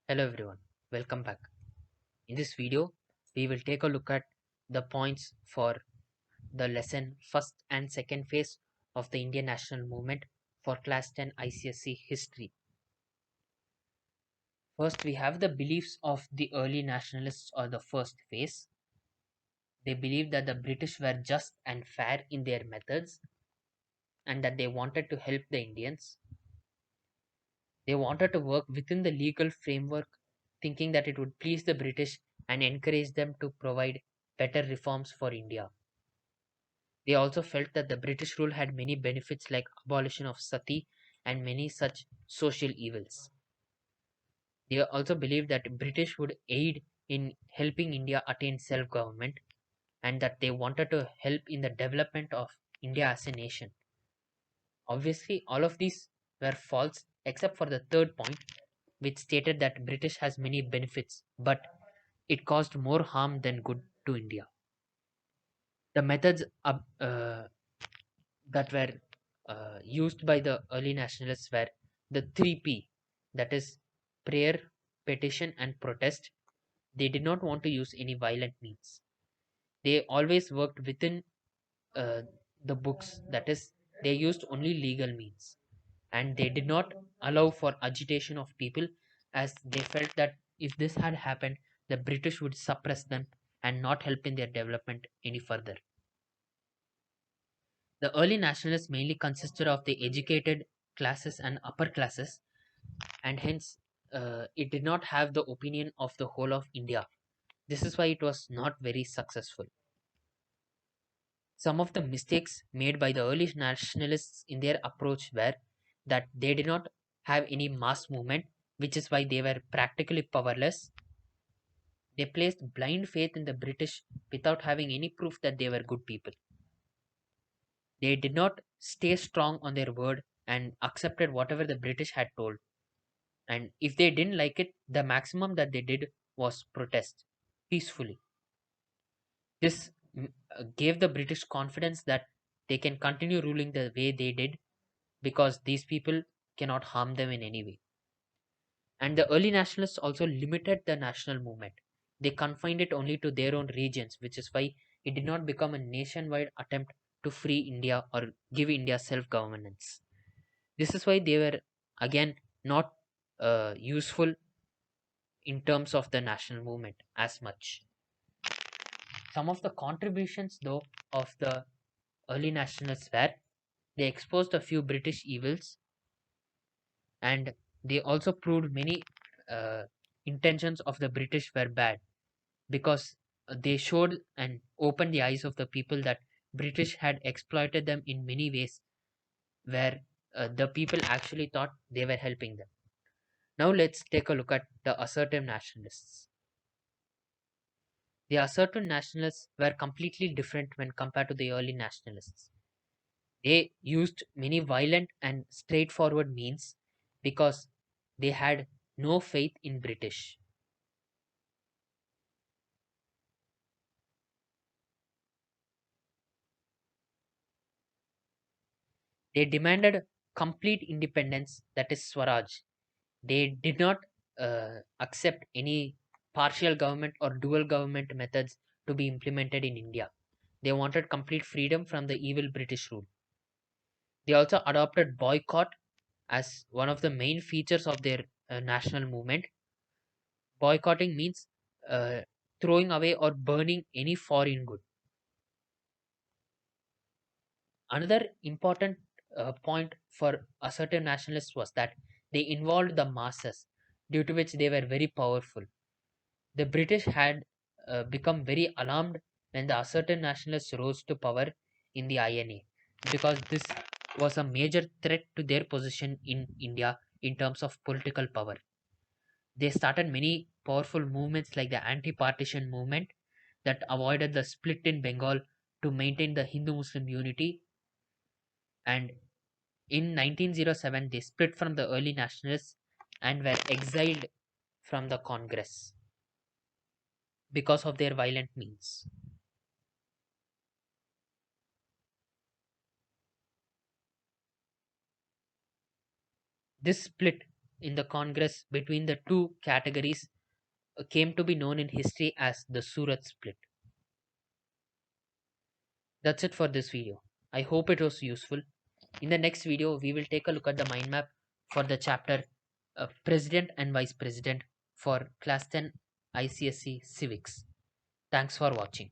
Hello everyone, welcome back. In this video, we will take a look at the points for the lesson first and second phase of the Indian national movement for class 10 ICSE history. First, we have the beliefs of the early nationalists or the first phase. They believed that the British were just and fair in their methods and that they wanted to help the Indians. They wanted to work within the legal framework, thinking that it would please the British and encourage them to provide better reforms for India. They also felt that the British rule had many benefits like abolition of sati and many such social evils. They also believed that British would aid in helping India attain self-government and that they wanted to help in the development of India as a nation. Obviously, all of these were false except for the third point, which stated that British has many benefits, but it caused more harm than good to India. The methods that were used by the early nationalists were the 3P, that is, prayer, petition, and protest. They did not want to use any violent means. They always worked within uh, the books, that is, they used only legal means, and they did not allow for agitation of people, as they felt that if this had happened, the British would suppress them and not help in their development any further. The early nationalists mainly consisted of the educated classes and upper classes, and hence it did not have the opinion of the whole of India. This is why it was not very successful. Some of the mistakes made by the early nationalists in their approach were that they did not have any mass movement, which is why they were practically powerless. They placed blind faith in the British without having any proof that they were good people. They did not stay strong on their word and accepted whatever the British had told. And if they didn't like it, the maximum that they did was protest peacefully. This gave the British confidence that they can continue ruling the way they did because these people cannot harm them in any way. And the early nationalists also limited the national movement. They confined it only to their own regions, which is why it did not become a nationwide attempt to free India or give India self governance. This is why they were again not useful in terms of the national movement as much. Some of the contributions, though, of the early nationalists were they exposed a few British evils, and they also proved many uh, intentions of the British were bad because they showed and opened the eyes of the people that British had exploited them in many ways where the people actually thought they were helping them. Now let's take a look at the assertive nationalists. The assertive nationalists were completely different when compared to the early nationalists. They used many violent and straightforward means because they had no faith in British. They demanded complete independence, that is Swaraj. They did not accept any partial government or dual government methods to be implemented in India. They wanted complete freedom from the evil British rule. They also adopted boycott as one of the main features of their national movement. Boycotting means uh, throwing away or burning any foreign good. Another important point for assertive nationalists was that they involved the masses, due to which they were very powerful. The British had become very alarmed when the assertive nationalists rose to power in the INA because this was a major threat to their position in India in terms of political power. They started many powerful movements like the anti partition movement that avoided the split in Bengal to maintain the Hindu Muslim unity. And in 1907, they split from the early nationalists and were exiled from the Congress because of their violent means. This split in the Congress between the two categories came to be known in history as the Surat split. That's it for this video. I hope it was useful. In the next video, we will take a look at the mind map for the chapter President and Vice President for Class 10 ICSE Civics. Thanks for watching.